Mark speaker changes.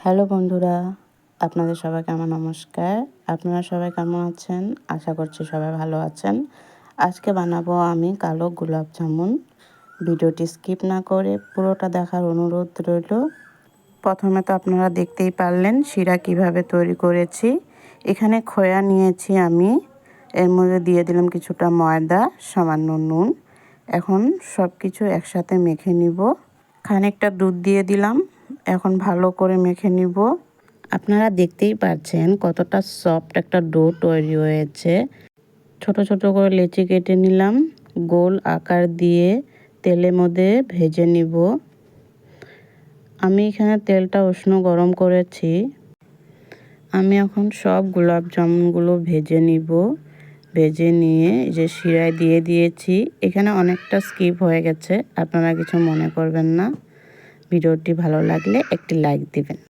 Speaker 1: Hello বন্ধুরা, আপনাদের সবাইকে আমার নমস্কার। আপনারা সবাই কেমন আছেন? আশা করছি সবাই ভালো আছেন। আজকে বানাবো আমি কালো গোলাপ জামুন। ভিডিওটি স্কিপ না করে পুরোটা দেখার অনুরোধ রইল। প্রথমে তো আপনারা দেখতেই পারলেন শিরা কিভাবে তৈরি করেছি। এখানে খোয়া নিয়েছি আমি, এর মধ্যে দিয়ে দিলাম কিছুটা ময়দা, সামান্য নুন। এখন সব কিছু একসাথে মেখে নিব। খানিকটা দুধ দিয়ে দিলাম। এখন ভালো করে মেখে নিব। আপনারা দেখতেই পাচ্ছেন কতটা সফট একটা ডো তৈরি হয়েছে। ছোট ছোট করে লেচি কেটে নিলাম, গোল আকার দিয়ে তেলের মধ্যে ভেজে নিব। আমি এখানে তেলটা উষ্ণ গরম করেছি। আমি এখন সব গোলাপ জামুনগুলো ভেজে নিব। ভেজে নিয়ে যে শিরায় দিয়ে দিয়েছি, এখানে অনেকটা স্কিপ হয়ে গেছে, আপনারা কিছু মনে করবেন না। ভিডিওটি ভালো লাগলে একটি লাইক দিবেন।